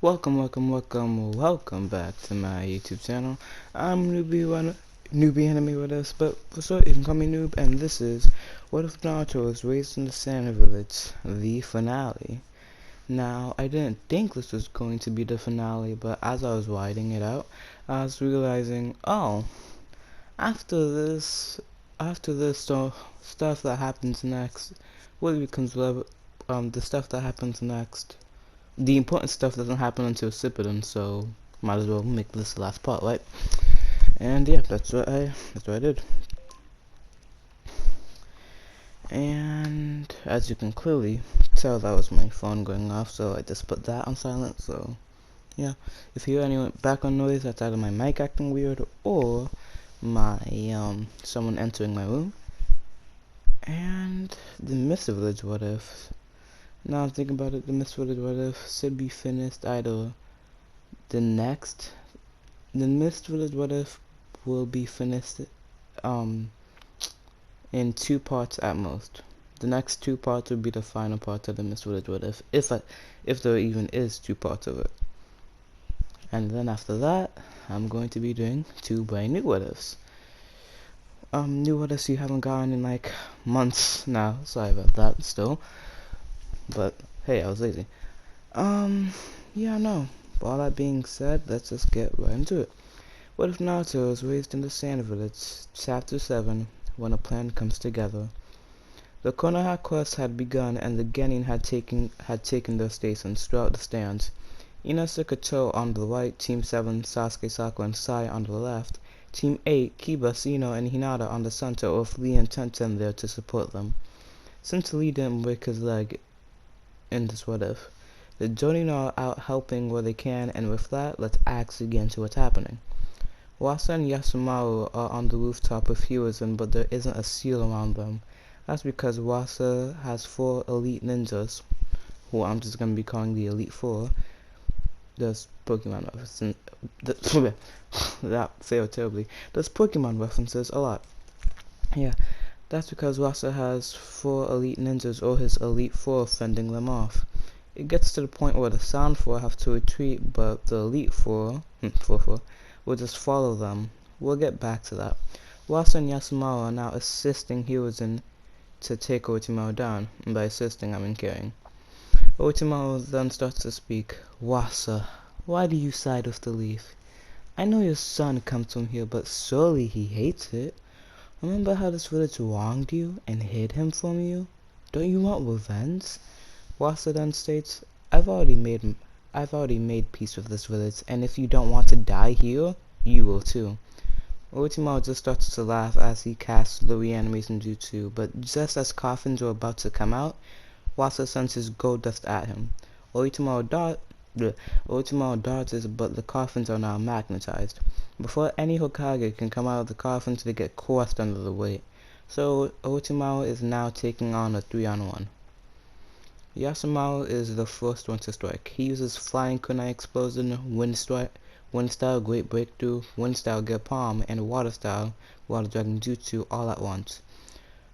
Welcome back to my YouTube channel. I'm Newbie enemy with us, but for short you can call me Noob, and this is What If Naruto Was Raised in the Sand Village, the finale. Now, I didn't think this was going to be the finale, but as I was writing it out, I was realizing, oh, after this stuff that happens next, what becomes the stuff that happens next. The important stuff doesn't happen until Shippuden, so might as well make this the last part, right? And yeah, that's what I did. And as you can clearly tell, that was my phone going off, so I just put that on silent. So yeah, if you hear any background noise, that's either my mic acting weird or my someone entering my room. And the Mist Village what if. Now I'm thinking about it, the Mist Village what if should be finished either the Mist Village what if will be finished in 2 parts at most. The next 2 parts will be the final part of the Mist Village what if there even is 2 parts of it. And then after that, I'm going to be doing 2 brand new what ifs. New what ifs you haven't gotten in like months now. Sorry about that still. But hey, I was lazy. Yeah, no. All that being said, let's just get right into it. What if Naruto was raised in the Sand Village, Chapter 7, when a plan comes together? The Konoha quest had begun, and the Genin had taken their stations throughout the stands. Inasa Kato on the right, Team 7, Sasuke, Sakura, and Sai on the left, Team 8, Kiba, Sino, and Hinata on the center, with Lee and Tenten there to support them. Since Lee didn't break his leg in this what if, the Jonin are out helping where they can, and with that, let's actually get into what's happening. Wasa and Yasumaru are on the rooftop with Hiruzen, but there isn't a seal around them. That's because Wasa has 4 elite ninjas, who I'm just going to be calling the Elite 4. There's Pokemon references. That failed terribly. There's Pokemon references a lot. Yeah, that's because Wasa has 4 elite ninjas or his Elite 4 fending them off. It gets to the point where the Sound 4 have to retreat, but the Elite 4 will just follow them. We'll get back to that. Wasa and Yasumaru are now assisting Hiruzen to take Orochimaru down, and by assisting I mean carrying. Orochimaru then starts to speak. Wasa, why do you side with the Leaf? I know your son comes from here, but surely he hates it. Remember how this village wronged you and hid him from you? Don't you want revenge? Wasa then states, I've already made peace with this village, and if you don't want to die here, you will too. Orochimaru just starts to laugh as he casts the reanimation jutsu, but just as coffins are about to come out, Wasa sends his gold dust at him. Orochimaru dodges, but the coffins are now magnetized. Before any Hokage can come out of the coffins, they get crushed under the weight. So Orochimaru is now taking on a 3-on-1. Yasumaru is the first one to strike. He uses Flying Kunai Explosion, Wind Style Great Breakthrough, Wind Style Get Palm, and Water Style Water Dragon Jutsu all at once.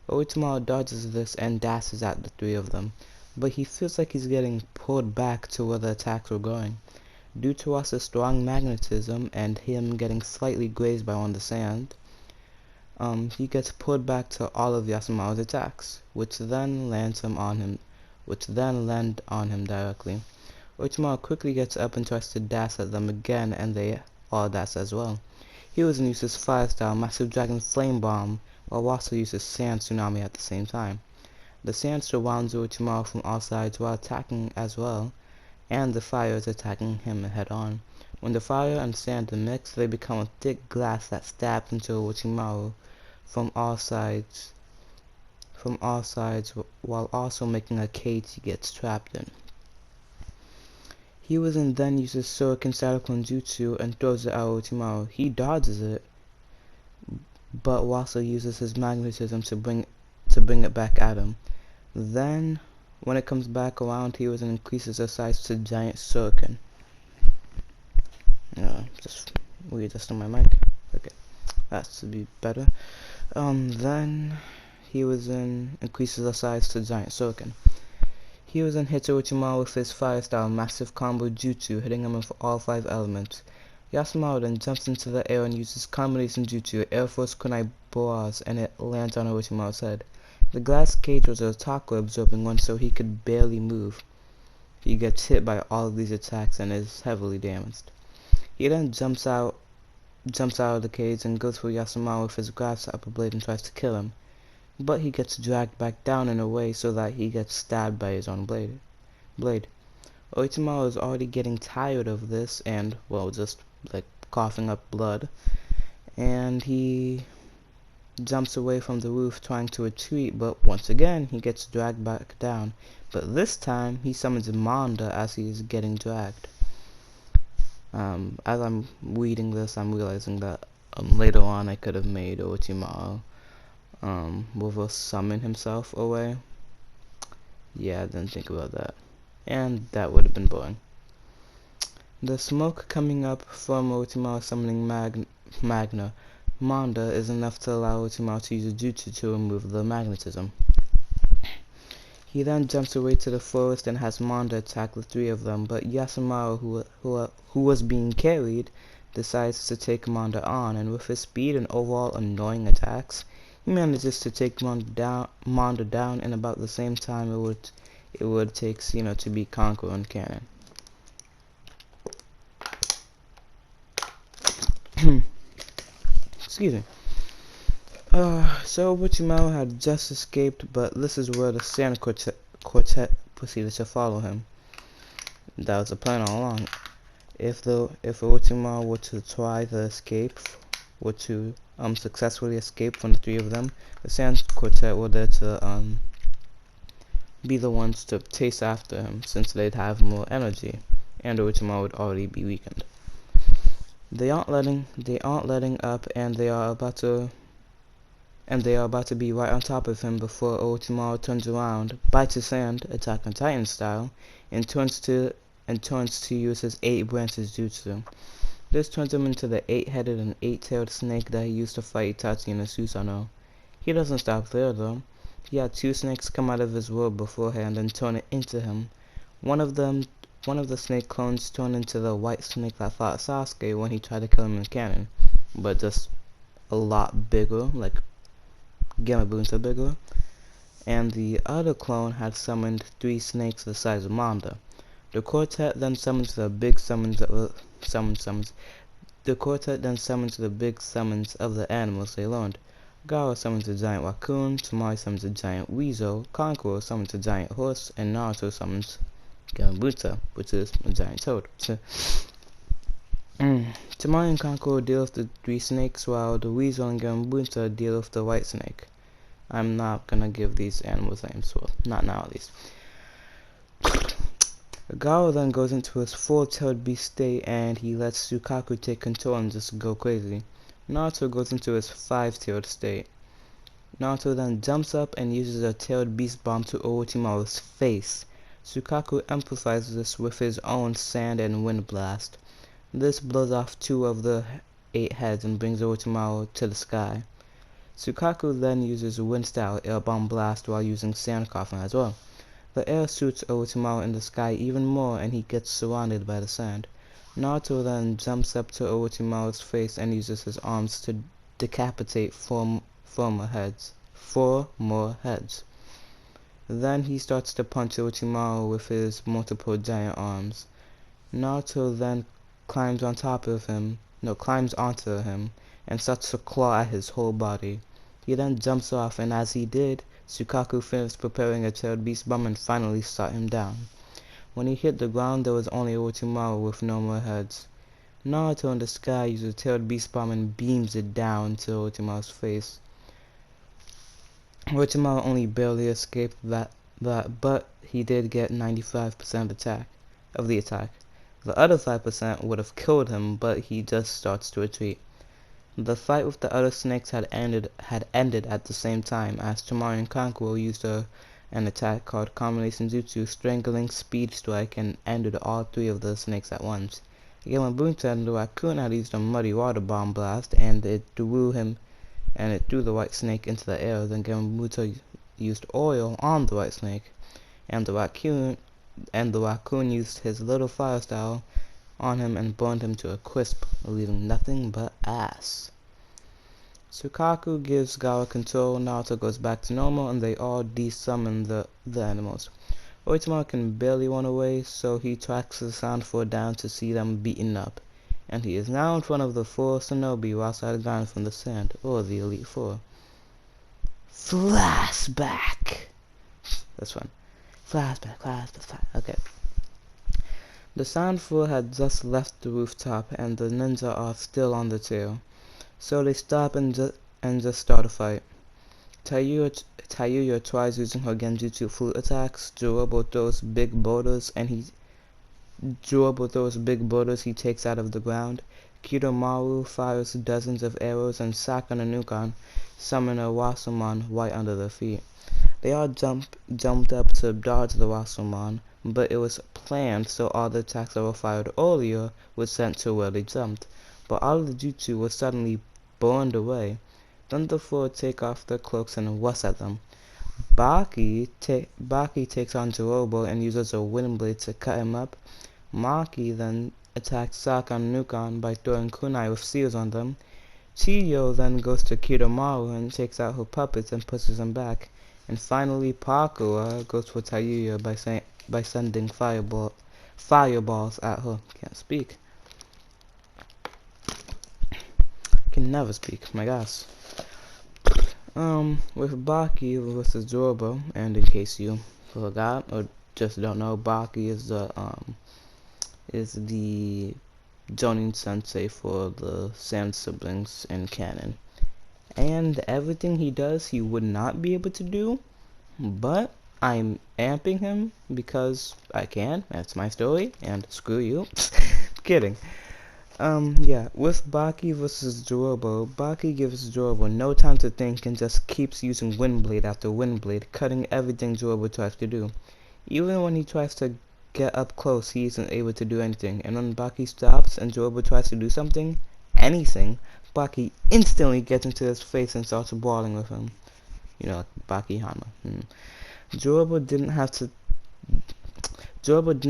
Orochimaru dodges this and dashes at the 3 of them, but he feels like he's getting pulled back to where the attacks were going. Due to Wasa's strong magnetism and him getting slightly grazed by one of the sand, he gets pulled back to all of Yasumaru's attacks, which then land on him directly. Orochimaru quickly gets up and tries to dash at them again, and they all dash as well. Hiruzen uses Fire Style Massive Dragon Flame Bomb, while Wasa uses Sand Tsunami at the same time. The sand surrounds Orochimaru from all sides while attacking as well, and the fire is attacking him head on. When the fire and sand mix, they become a thick glass that stabs into Orochimaru from all sides, while also making a cage he gets trapped in. Hiruzen then uses Shuriken Cyclone Jutsu and throws it at Orochimaru. He dodges it, but Wasa uses his magnetism to bring it back at him. Then, when it comes back around, Hiruzen increases the size to Giant Shuriken. Just readjusting my mic. Okay, that should be better. Then Hiruzen increases the size to Giant Shuriken. He was then hit Orochimaru with his fire style massive combo jutsu, hitting him with all 5 elements. Yasumaru then jumps into the air and uses combination jutsu, Air Force Kunai Boaz, and it lands on Orochimaru's head. The glass cage was a taco absorbing one, so he could barely move. He gets hit by all of these attacks and is heavily damaged. He then jumps out of the cage and goes for Yasumaru with his grabs the upper blade and tries to kill him. But he gets dragged back down in a way so that he gets stabbed by his own blade. Orochimaru is already getting tired of this and, well, just like coughing up blood. And he jumps away from the roof trying to retreat, but once again he gets dragged back down. But this time he summons Manda as he is getting dragged. As I'm reading this, I'm realizing that later on I could have made Orochimaru will summon himself away. Yeah, I didn't think about that. And that would have been boring. The smoke coming up from Orochimaru summoning Magna Manda is enough to allow Orochimaru to use a jutsu to remove the magnetism. He then jumps away to the forest and has Manda attack the 3 of them, but Yasumaru, who was being carried, decides to take Manda on, and with his speed and overall annoying attacks, he manages to take Manda down in about the same time it would take to beat Kankuro in canon. Excuse me. So Orochimaru had just escaped, but this is where the Sand Quartet proceeded to follow him. That was the plan all along. If Orochimaru were to try the escape, were to successfully escape from the 3 of them, the Sand Quartet were there to be the ones to chase after him, since they'd have more energy, and Orochimaru would already be weakened. They aren't letting up, and they are about to be right on top of him before Orochimaru turns around, bites his hand, Attack on Titan style, and turns to use his 8 branches jutsu. This turns him into the 8-headed and 8-tailed snake that he used to fight Itachi in the Susanoo. He doesn't stop there though. He had 2 snakes come out of his world beforehand and turn it into him. One of the snake clones turned into the white snake that fought Sasuke when he tried to kill him in canon, but just a lot bigger, like Gamabunta bigger. And the other clone had summoned 3 snakes the size of Manda. The quartet then summons the big summons of the animals they learned. Gaara summons a giant raccoon, Tamari summons a giant weasel, Kankuro summons a giant horse, and Naruto summons Gamabunta, which is a giant toad. Tamari and Kankuro deal with the 3 snakes, while the weasel and Gamabunta deal with the white snake. I'm not gonna give these animals names, well, not now at least. Gaara then goes into his 4-tailed beast state, and he lets Sukaku take control and just go crazy. Naruto goes into his 5-tailed state. Naruto then jumps up and uses a tailed beast bomb to Orochimaru's face. Sukaku amplifies this with his own sand and wind blast. This blows off 2 of the 8 heads and brings Orochimaru to the sky. Sukaku then uses wind-style air bomb blast while using sand coffin as well. The air suits Orochimaru in the sky even more, and he gets surrounded by the sand. Naruto then jumps up to Orochimaru's face and uses his arms to decapitate 4 more heads. Then he starts to punch Orochimaru with his multiple giant arms. Naruto then climbs onto him, and starts to claw at his whole body. He then jumps off, and as he did, Sukaku finished preparing a tailed beast bomb and finally shot him down. When he hit the ground, there was only Orochimaru with no more heads. Naruto in the sky uses a tailed beast bomb and beams it down to Orochimaru's face. Orochimaru only barely escaped that, but he did get 95% of the attack. The other 5% would have killed him, but he just starts to retreat. The fight with the other snakes had ended at the same time, as Tamari and Kankuro used an attack called Combination Jutsu, Strangling, Speed Strike, and ended all 3 of the snakes at once. Gamabunta and the raccoon had used a Muddy Water Bomb Blast, and it threw the white snake into the air. Then Gamabunta used oil on the white snake, and the raccoon used his little fire style on him and burned him to a crisp, leaving nothing but ass. Sukaku gives Gawa control, Naruto goes back to normal, and they all desummon the animals. Oitama can barely run away, so he tracks the Sound Four down to see them beaten up. And he is now in front of the 4 Shinobi outside Gun from the sand, or the Elite Four. Flashback! That's fun. Flashback. Okay. The Sound Four had just left the rooftop, and the ninja are still on the tail. So they stop and just start a fight. Tayuya tries using her Genjutsu flute attacks. Jorobo throws big boulders he takes out of the ground. Kidomaru fires dozens of arrows, and Saka and Nukan summon a Wasserman right under their feet. They all jumped up to dodge the Wasserman, but it was planned so all the attacks that were fired earlier were sent to where they jumped. But all of the jutsu was suddenly burned away. Then the 4 take off their cloaks and rush at them. Baki takes on Jorobo and uses a wind blade to cut him up. Maki then attacks Saka and Nukan by throwing kunai with seals on them. Chiyo then goes to Kidomaru and takes out her puppets and pushes them back. And finally Pakura goes for Tayuya by sending fireballs at her. Can't speak. Can never speak, my gosh. With Baki versus Jorobo, and in case you forgot or just don't know, Baki is the Jonin sensei for the Sand siblings in canon. And everything he does he would not be able to do, but I'm amping him because I can. That's my story, and screw you. Kidding. Yeah, with Baki versus Jorobo, Baki gives Jorobo no time to think and just keeps using Windblade after Windblade, cutting everything Jorobo tries to do. Even when he tries to get up close, he isn't able to do anything, and when Baki stops and Jorobo tries to do anything, Baki instantly gets into his face and starts brawling with him. You know, like Baki Hama. Jorobo didn't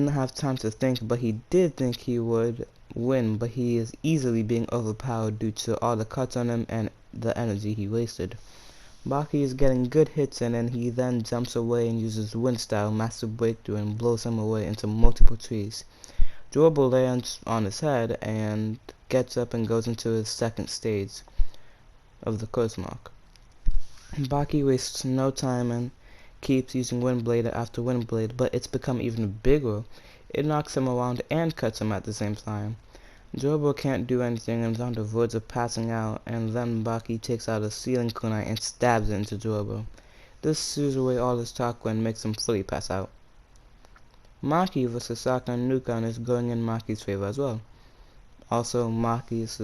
have time to think, but he did think he would win, but he is easily being overpowered due to all the cuts on him and the energy he wasted. Baki is getting good hits in, and he then jumps away and uses Wind Style Massive Breakthrough and blows him away into multiple trees. Jorobo lands on his head and gets up and goes into his second stage of the Curse Mark. Baki wastes no time and keeps using Windblade after Windblade, but it's become even bigger. It knocks him around and cuts him at the same time. Jorobo can't do anything and is on the verge of passing out, and then Baki takes out a ceiling kunai and stabs it into Jorobo. This seals away all his chakra and makes him fully pass out. Maki vs. Saka and Nukan is going in Maki's favor as well. Also, Maki is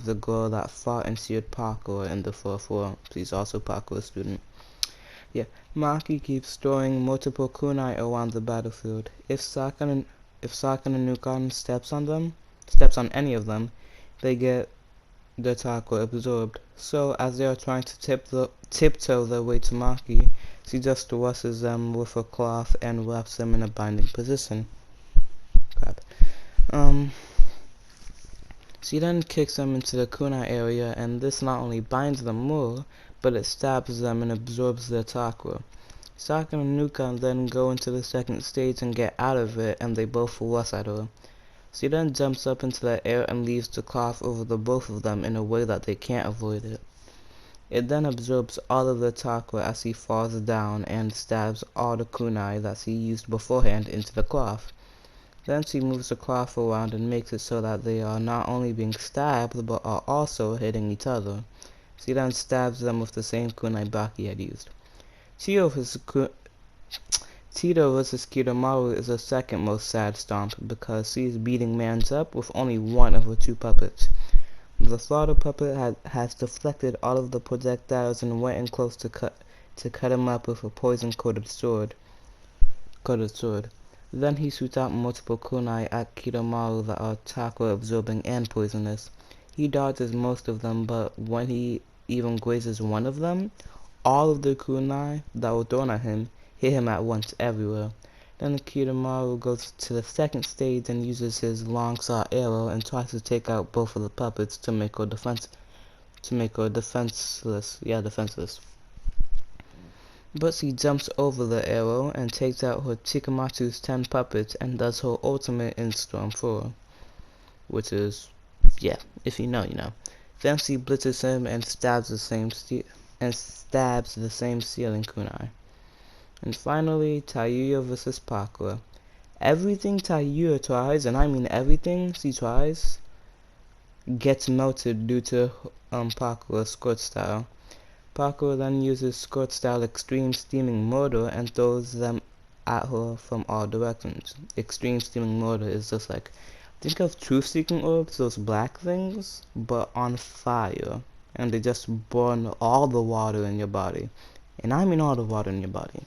the girl that fought and seared Pakura in the 4-4. She's also Pakura's student. Yeah, Maki keeps throwing multiple kunai around the battlefield. If Saka and Nukan steps on any of them, they get their chakra absorbed. So as they are trying to tiptoe their way to Maki, she just rushes them with a cloth and wraps them in a binding position. Crap. She then kicks them into the kunai area, and this not only binds them more, but it stabs them and absorbs their chakra. Saka and Nukan then go into the second stage and get out of it, and they both rush at her. She then jumps up into the air and leaves the cloth over the both of them in a way that they can't avoid it. It then absorbs all of the chakra as she falls down and stabs all the kunai that she used beforehand into the cloth. Then she moves the cloth around and makes it so that they are not only being stabbed but are also hitting each other. She then stabs them with the same kunai Baki had used. Tito vs. Kidomaru is the second most sad stomp because she is beating mans up with only one of her 2 puppets. The slaughter puppet has deflected all of the projectiles and went in close to cut him up with a poison-coated sword. Then he shoots out multiple kunai at Kidomaru that are chakra-absorbing and poisonous. He dodges most of them, but when he even grazes one of them, all of the kunai that were thrown at him hit him at once everywhere. Then Kiritamaru goes to the second stage and uses his long saw arrow and tries to take out both of the puppets to make her defenseless. Yeah, defenseless. But she jumps over the arrow and takes out her Chikamatsu's 10 puppets and does her ultimate in Storm 4. Which is, yeah, if you know, you know. Then she blitzes him and stabs the same ceiling kunai. And finally, Tayuya vs. Pakura. Everything Tayuya tries, and I mean everything she tries, gets melted due to Pakura's squirt style. Pakura then uses squirt style extreme steaming mortar and throws them at her from all directions. Extreme steaming mortar is just like, think of truth-seeking orbs, those black things, but on fire. And they just burn all the water in your body. And I mean all the water in your body.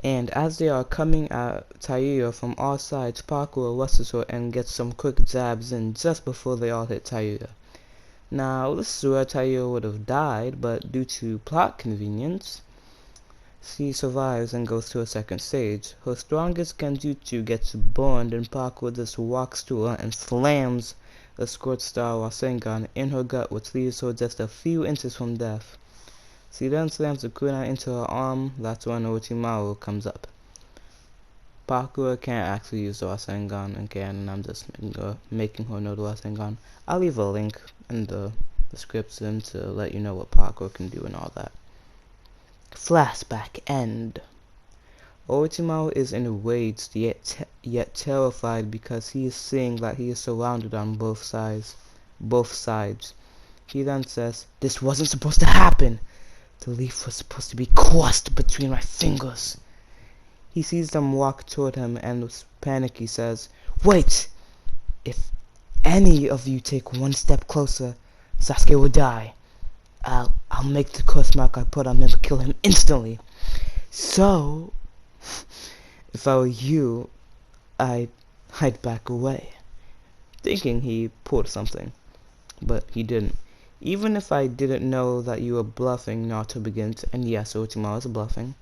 And as they are coming at Tayuya from all sides, Pakura rushes her and gets some quick jabs in just before they all hit Tayuya. Now, this is where Tayuya would have died, but due to plot convenience, she survives and goes to a second stage. Her strongest Genjutsu gets burned and Pakura just walks to her and slams the Squirt Star Rasengan in her gut, which leaves her just a few inches from death. She then slams the kunai into her arm. That's when Orochimaru comes up. Pakura can't actually use the Rasengan again, and I'm just making her know the Rasengan. I'll leave a link in the description to let you know what Pakura can do and all that. Flashback end. Orochimaru is enraged yet terrified because he is seeing that he is surrounded on both sides. He then says, "This wasn't supposed to happen. The leaf was supposed to be crushed between my fingers." He sees them walk toward him and with panic he says, "Wait! If any of you take one step closer, Sasuke will die. I'll make the curse mark I put on him kill him instantly. So, if I were you, I'd back away." Thinking he pulled something, but he didn't. "Even if I didn't know that you were bluffing," Naruto begins, and yes, Orochimaru is bluffing,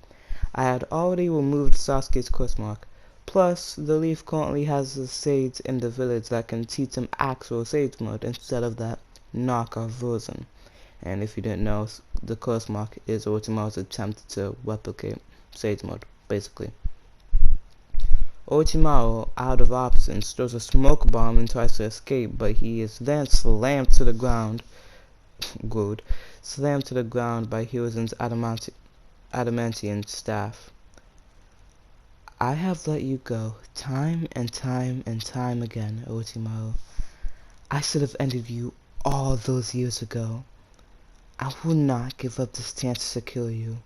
"I had already removed Sasuke's curse mark. Plus, the leaf currently has a sage in the village that can teach him actual sage mode instead of that knockoff version." And if you didn't know, the curse mark is Orochimaru's attempt to replicate sage mode, basically. Orochimaru, out of options, throws a smoke bomb and tries to escape, but he is then slammed to the ground by Hiruzen's adamantium staff. "I have let you go time and time and time again, Orochimaru. I should have ended you all those years ago. I will not give up this chance to kill you.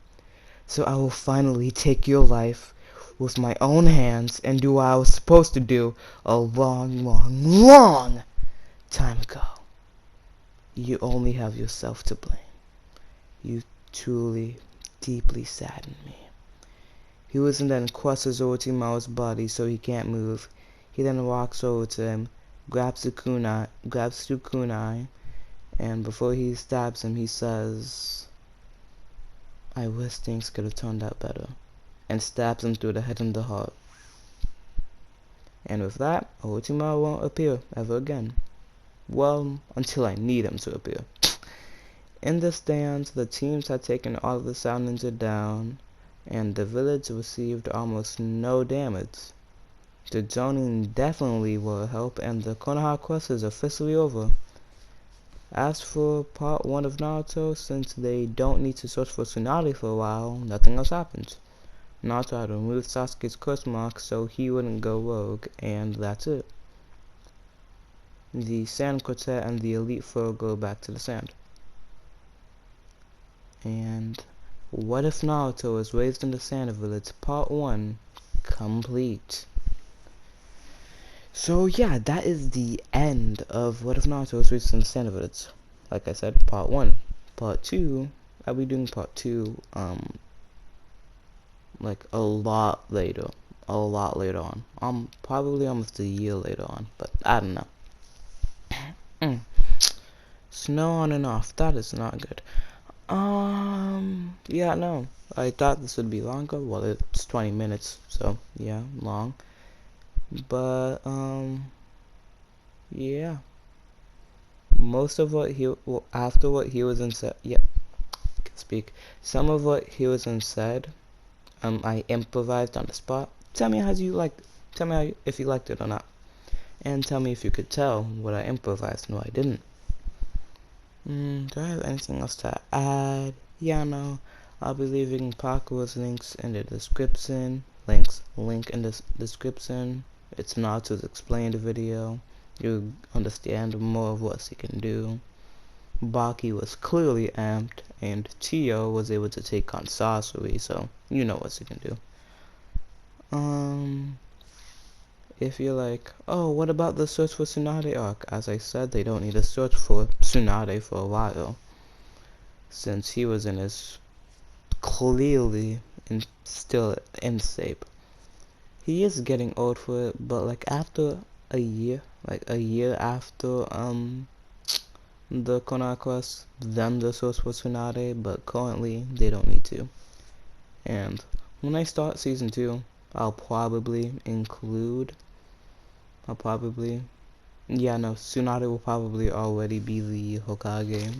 So I will finally take your life with my own hands and do what I was supposed to do a long time ago. You only have yourself to blame. You truly, deeply sadden me." Hiruzen then crushes Orochimaru's body so he can't move. He then walks over to him, grabs two kunai, and before he stabs him, he says, "I wish things could have turned out better," and stabs him through the head and the heart. And with that, Orochimaru won't appear ever again. Well, until I need him to appear. In the stands, the teams had taken all of the Sound Ninja down, and the village received almost no damage. The Jonin definitely were a help, and the Konoha quest is officially over. As for part 1 of Naruto, since they don't need to search for Tsunade for a while, nothing else happens. Naruto had removed Sasuke's curse mark so he wouldn't go rogue, and that's it. The Sand Quartet and the Elite Four go back to the sand. And What If Naruto was raised in the Sand Village, part 1, complete. So yeah, that is the end of What If Naruto was raised in the Sand Village. Like I said, part 1. Part 2, I'll be doing part 2, like a lot later on. Probably almost a year later on, but I don't know. Snow on and off, that is not good. Yeah, no. I thought this would be longer. Well, it's 20 minutes, so yeah, long. But, yeah. Most of what he, well, after what he was in said, yeah, can speak. Some of what he was in said, I improvised on the spot. Tell me how you like, tell me how you, if you liked it or not. And tell me if you could tell what I improvised and what I didn't. Do I have anything else to add? Yeah, no. I'll be leaving Paco's links in the description. Link in the description. It's Naruto's explained video. You understand more of what he can do. Baki was clearly amped, and Chiyo was able to take on Sasori, so you know what he can do. If you're like, oh, what about the search for Tsunade arc? As I said, they don't need to search for Tsunade for a while, since he was in his clearly still in shape. He is getting old for it, but like after a year, after the Konoha quest, then the source for Tsunade, but currently they don't need to. And when I start season 2, I'll probably, yeah, no, Tsunade will probably already be the Hokage,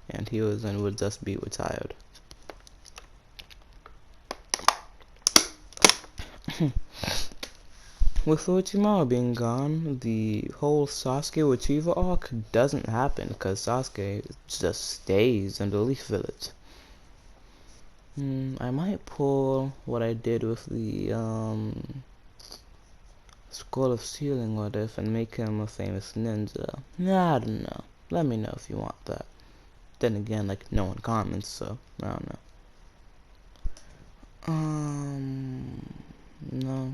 and Hiruzen would just be retired. With Orochimaru being gone, the whole Sasuke retrieval arc doesn't happen because Sasuke just stays in the Leaf Village. I might pull what I did with the Scroll of Sealing what if and make him a famous ninja. I don't know. Let me know if you want that. Then again, like no one comments, so I don't know. No.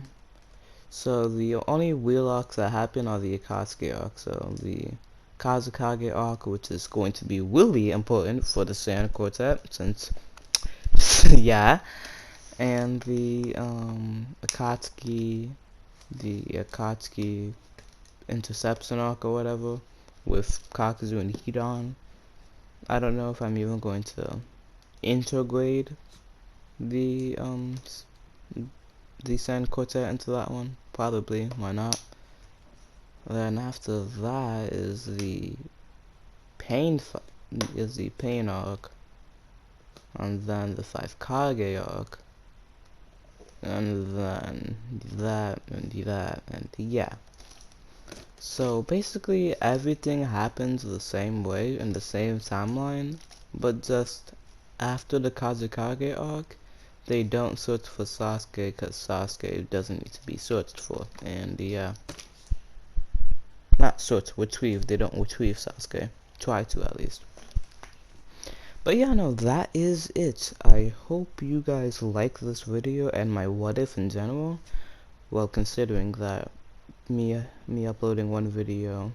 So the only real arcs that happen are the Akatsuki arc. So the Kazekage arc, which is going to be really important for the Sand Quartet, since yeah, and the Akatsuki interception arc or whatever with Kakuzu and Hidan. I don't know if I'm even going to integrate the Sand Quartet into that one. Probably, why not? Then after that is the pain arc, and then the 5 Kage arc, and then that and yeah. So basically everything happens the same way in the same timeline, but just after the Kazekage arc, they don't search for Sasuke because Sasuke doesn't need to be searched for, and yeah. Not search, retrieve. They don't retrieve Sasuke. Try to, at least. But yeah, no, that is it. I hope you guys like this video and my what if in general. Well, considering that me uploading one video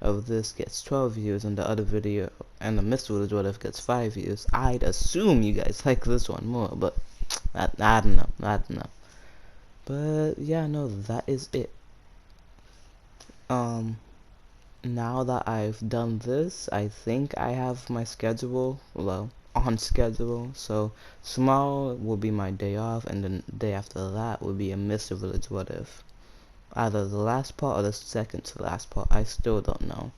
of this gets 12 views and the other video and the Mr. Village what if gets 5 views, I'd assume you guys like this one more, but I don't know. But yeah, no, that is it. Now that I've done this, I think I have my schedule, well, on schedule, so tomorrow will be my day off, and the day after that will be a Mr. Village what if. Either the last part or the second to last part, I still don't know.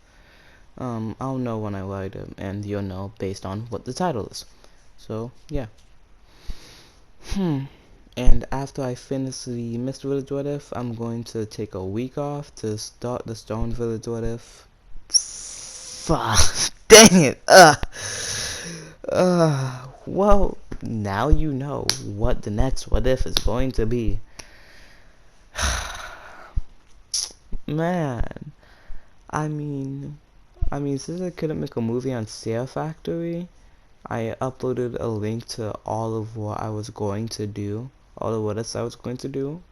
I'll know when I write it, and you'll know based on what the title is. So, yeah. And after I finish the Mist Village what if, I'm going to take a week off to start the Stone Village what if. Fuck. Dang it. Well, now you know what the next what if is going to be. Man. I mean, since I couldn't make a movie on Sierra Factory, I uploaded a link to all of what I was going to do. All the what ifs I was going to do.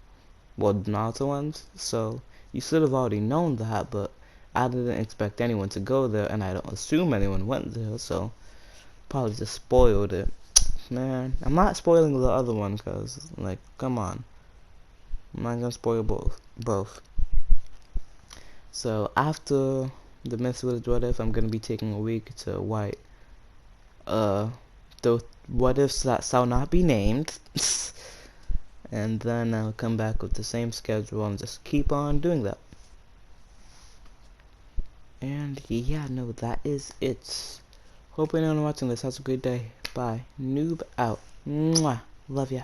Well, Naruto ones. So, you should have already known that, but I didn't expect anyone to go there, and I don't assume anyone went there, so probably just spoiled it. Man, I'm not spoiling the other one, cause, like, come on. I'm not gonna spoil both. So, after the Myth Village what if, I'm gonna be taking a week to write the what ifs that shall not be named. And then I'll come back with the same schedule and just keep on doing that. And yeah, no, that is it. Hope anyone watching this has a great day. Bye. Noob out. Mwah. Love ya.